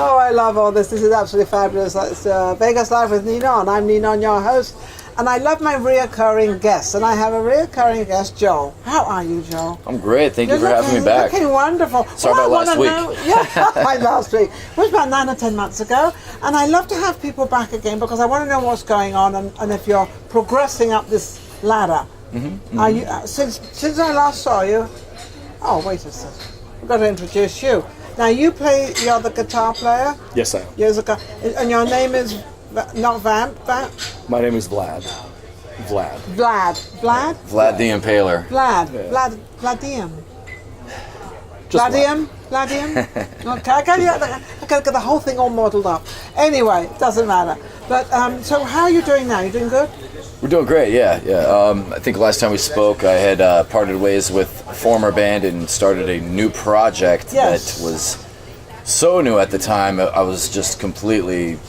Oh, I love all this. This is absolutely fabulous. It's Vegas Live with Ninon. I'm Ninon, your host. And I love my reoccurring guests. And I have a reoccurring guest, Joel. How are you, Joel? I'm great. Thank you for having me back. Looking wonderful. Sorry about last week. Last week. It was about 9 or 10 months ago. And I love to have people back again because I want to know what's going on and if you're progressing up this ladder. Are you since I last saw you? Oh, wait a second. I've got to introduce you. Now, you're the guitar player? Yes, I am. And your name is not Vamp? My name is Vlad. Vlad. Vlad the Impaler. Vladium. Just Vladium? Okay, I got the whole thing all modelled up. Anyway, it doesn't matter. But, so how are you doing now? You doing good? We're doing great, yeah. I think last time we spoke, I had parted ways with a former band and started a new project that was so new at the time. I was just completely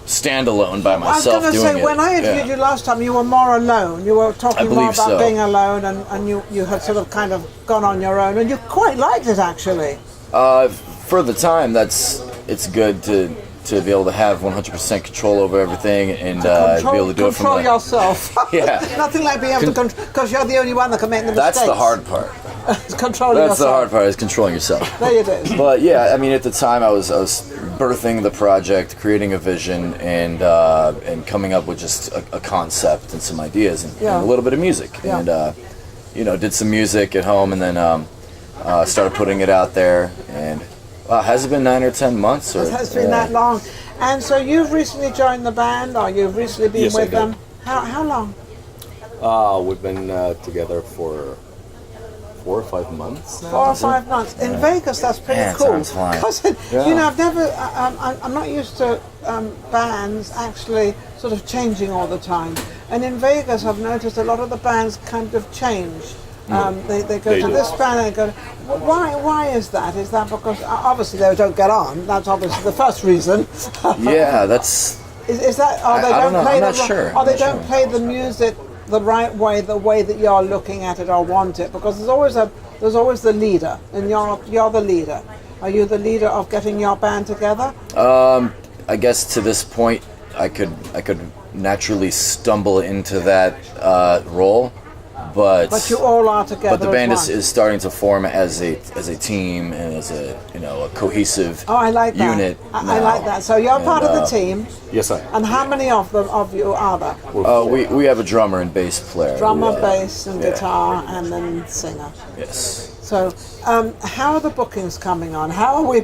standalone by myself doing it. I was going to say, when I interviewed you last time, you were more alone. You were talking more about being alone, and you had sort of kind of gone on your own, and you quite liked it, actually. For the time, it's good to be able to have 100% control over everything and be able to do it from control yourself. Yeah. Nothing like being able to control, because you're the only one that can make the mistakes. That's the hard part. Controlling yourself. That's the hard part, is controlling yourself. There you do. But yeah, I mean, at the time I was birthing the project, creating a vision, and coming up with just a concept and some ideas and a little bit of music. Yeah. And did some music at home and then started putting it out there. And has it been 9 or 10 months? It has been that long. And so you've recently joined the band, or you've recently been with them? How long? We've been together for 4 or 5 months now. 4 or 5 months. In Vegas, that's pretty cool. Because, I've never, I'm not used to bands actually sort of changing all the time. And in Vegas, I've noticed a lot of the bands kind of change. They go to this band and they go. Why is that? Is that because obviously they don't get on? That's obviously the first reason. Yeah, that's. Is that? Or they don't play the music the right way, the way that you're looking at it or want it? Because there's always the leader, and you're the leader. Are you the leader of getting your band together? I guess to this point, I could naturally stumble into that role. But you all are together. But the band is starting to form as a team and as a cohesive unit. I like that. So you're part of the team. Yes, I am. And how many of you are there? We have a drummer and bass player. Drummer, bass, and guitar, and then singer. Yes. So, how are the bookings coming on? How are we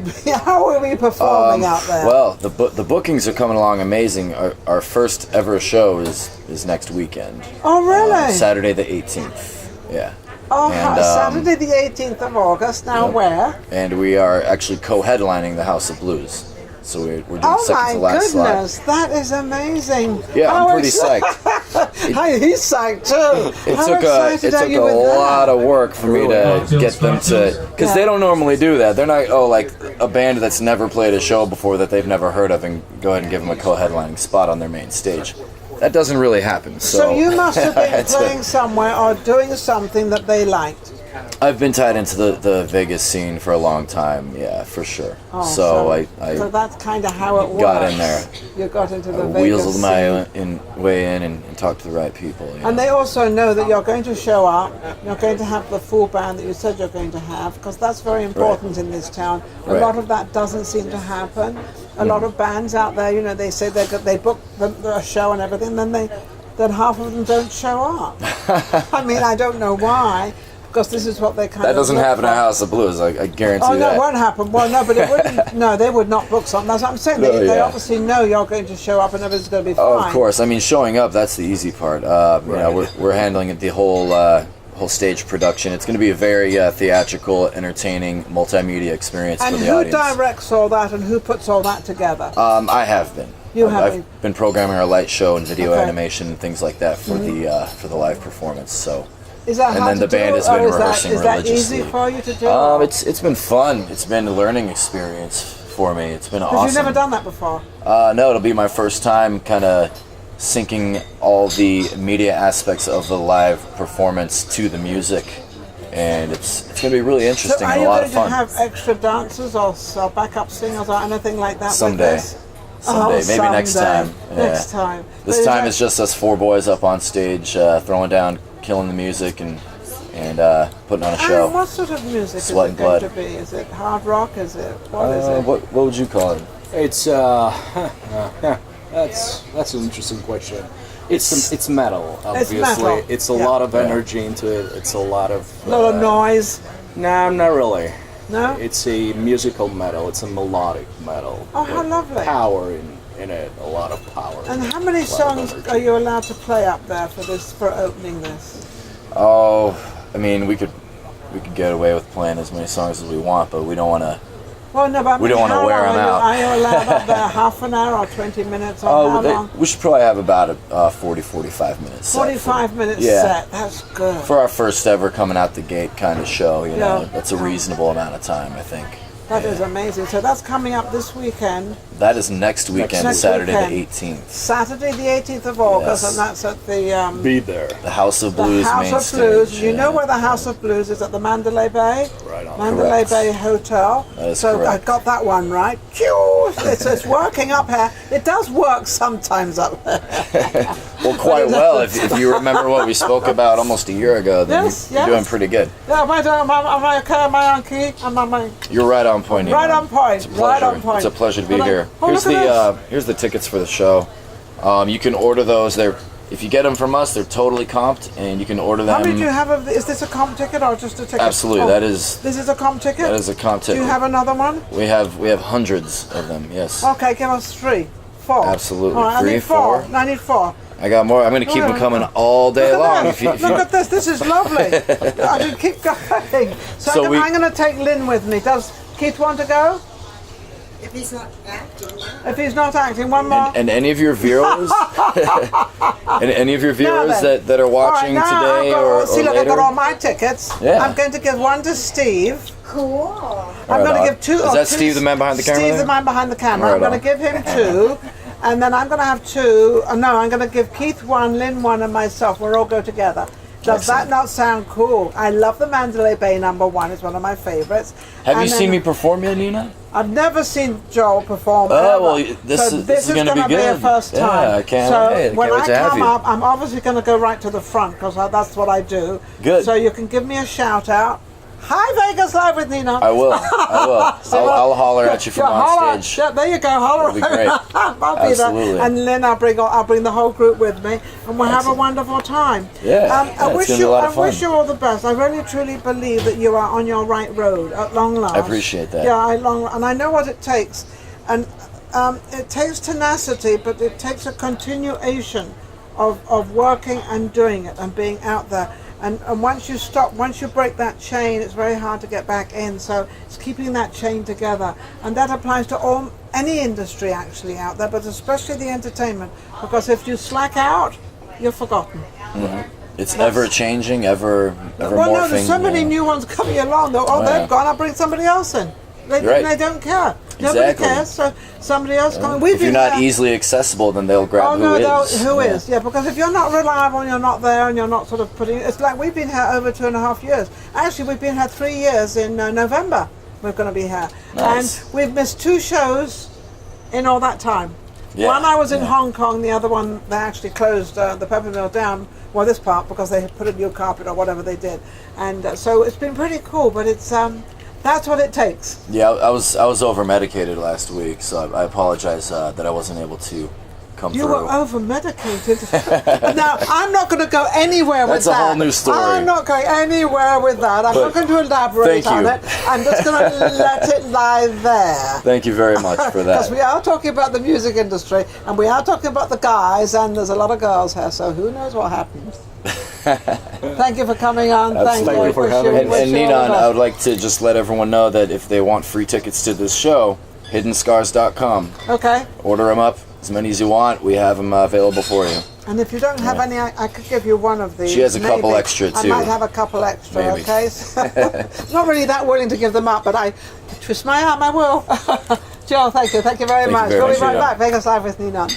performing out there? Well, the bookings are coming along amazing. Our first ever show is next weekend. Oh, really? Saturday the 18th. Yeah. Oh, Saturday the 18th of August. Now where? And we are actually co-headlining the House of Blues. So we're doing second to last slot. Oh my goodness, that is amazing. Yeah, I'm pretty psyched. He's psyched too. It took a lot of work for me to get them to, because they don't normally do that. They're not like a band that's never played a show before that they've never heard of and go ahead and give them a co-headlining spot on their main stage. That doesn't really happen. So you must have been playing somewhere or doing something that they liked. I've been tied into the Vegas scene for a long time, yeah, for sure. So that's kind of how it works. Got in there. You got into the Vegas scene. Weaseled my way in and talked to the right people. Yeah. And they also know that you're going to show up, you're going to have the full band that you said you're going to have, because that's very important in this town. A lot of that doesn't seem to happen. A lot of bands out there, they say they book the show and everything, then half of them don't show up. I mean, I don't know why. Because this is what they kind of. That doesn't happen at House of Blues. I guarantee that. Oh, no, it won't happen. Well, no, but it wouldn't. No, they would not book something. That's what I'm saying. They obviously know you're going to show up and everything's going to be fine. Oh, of course. I mean, showing up, that's the easy part. We're handling the whole stage production. It's going to be a very theatrical, entertaining, multimedia experience for the audience. And who directs all that and who puts all that together? I have been. I've been programming our light show and video animation and things like that for the live performance. So. Is that and then the band has been rehearsing religiously. Is that easy for you to do? It's been fun. It's been a learning experience for me. It's been awesome. You've never done that before? No, it'll be my first time kind of syncing all the media aspects of the live performance to the music. and it's going to be really interesting So are and a you lot going of to fun. have extra dancers or backup singers or anything like that? Someday. With this? Someday, maybe next time. Someday. Next time. This But time it's just us 4 boys up on stage, throwing down, killing the music, and putting on a show. And what sort of music Sweat is and it going blood. to be? Is it hard rock? Is it what is it? What would you call it? It's that's an interesting question. It's metal, obviously. metal. It's a Yeah. lot of energy into it. It's a lot of A lot of noise. No, not really. No. It's a musical metal. It's a melodic metal. Oh, how with lovely. Power in it. A lot of power. And how many A lot of songs energy. are you allowed to play up there for opening this? Oh, I mean, we could get away with playing as many songs as we want, but we don't want to. Well, no, but I We mean, don't wanna how wear long 'em out. Are you allowed up there half an hour or 20 minutes or how long? We should probably have about a 45 minutes. set 45 minutes Yeah. set. That's good. for our first ever coming out the gate kind of show. You know, Yeah. that's a reasonable amount of time, I think. That is amazing. So that's coming up this weekend, That is next weekend, Next Saturday weekend. the 18th. Saturday the 18th of August, Yes. and that's at the Be there. The House of the Blues House main of stage. Blues. You yeah. know where the House of Blues is, at the Mandalay Bay? Right on. Mandalay Correct. Bay Hotel. That is so I correct. got that one right. Phew! It's working up here. It does work sometimes up there. Well, quite well. If you remember what we spoke about almost a year ago, then Yes, you're yes. doing pretty good. Yeah, am I okay? Am I on key? Am I? You're right on point. Right Ninon. on point, It's a right pleasure. on point. It's a pleasure to be But here. oh, Here's look at here's the tickets for the show. You can order those. If you get them from us, they're totally comped, and you can order them. How many do you have of? Is this a comp ticket or just a ticket? Absolutely, Oh, that is This is a comp ticket. that is a comp Do ticket. you have another one? We have hundreds of them. Yes. Okay, give us 3, 4. Absolutely. All right, I 3, need 4. 4. I need 4. I got more. I'm going to keep them coming all day Look long. at If you, that. Look at this. This is lovely. I can keep going. So, I'm going to take Lynn with me. Does Keith want to go? If he's not acting, yeah. If he's not acting, one more. and any of your viewers, and any of your Now viewers then. that are watching all right, now today I've got, or see, look, I've later. got all my tickets. Yeah. I'm going to give one to Steve. Cool. I'm Right going on. to give 2. Is or that 2 Steve, the man behind the camera Steve, there? the man behind the camera. I'm Right going to on. give him 2. And then I'm going to have 2. No, I'm going to give Keith 1, Lynn 1, and myself. We'll all go together. Does that Excellent. not sound cool? I love the Mandalay Bay #1. It's one of my favorites. Have you And seen then- me perform yet, Nina? I've never seen Joel perform. Oh, ever. well, this so is- this is gonna be gonna a good. first Yeah, time. I can't so wait. I when can't wait I to have come you. up, I'm obviously going to go right to the front because that's what I do. Good. So you can give me a shout out. Hi Vegas Live with Nina. I will. I'll holler at you from Yeah, on holler. stage. Yeah, there you go. Holler. That'll be great. I'll be there. Absolutely. And then I'll bring the whole group with me, and we'll have a wonderful time. Yeah, I yeah, it's wish gonna be you. a lot I of fun. wish you all the best. I really truly believe that you are on your right road at long last. I appreciate that. Yeah, and I know what it takes, and it takes tenacity, but it takes a continuation of working and doing it and being out there. And once you break that chain, it's very hard to get back in. So it's keeping that chain together. And that applies to any industry actually out there, but especially the entertainment. Because if you slack out, you're forgotten. It's ever changing, ever Well, morphing. no, there's so many new ones coming along. yeah. They've gone, I'll bring somebody else in. Right. They don't care. Nobody Exactly. cares, so somebody else coming. If you're not easily accessible, then they'll grab Oh no, who is. Yeah, because if you're not reliable and you're not there and you're not sort of putting, it's like we've been here over 2.5 years. Actually, we've been here 3 years in November. We're going to be here, Nice. and we've missed 2 shows in all that time. Yeah, One I was in yeah. Hong Kong. The other one they actually closed the Pepper Mill down. Well, this part because they had put a new carpet or whatever they did, and so it's been pretty cool. But it's that's what it takes. Yeah, I was over medicated last week, so I apologize that I wasn't able to come You through. were over medicated. Now, I'm not going to go anywhere with That's a that. whole new story. I'm not going anywhere with that. I'm But not going to elaborate thank on you. it. I'm just going to let it lie there. Thank you very much for Because that. we are talking about the music industry, and we are talking about the guys, and there's a lot of girls here, so who knows what happens. Thank you for coming on. Absolutely. Thank you for having me. And Ninon, I would like to just let everyone know that if they want free tickets to this show, hiddenscars.com. Okay. Order them up, as many as you want. We have them available for you. And if you don't have any, I could give you one of these. She has a couple maybe. extra, I too. might have a couple extra, Maybe. okay? Not really that willing to give them up, but I twist my arm, I will. Joel, thank you. Thank you very Thank you much. very We'll much, be right Ninon. back. Vegas Live with Ninon.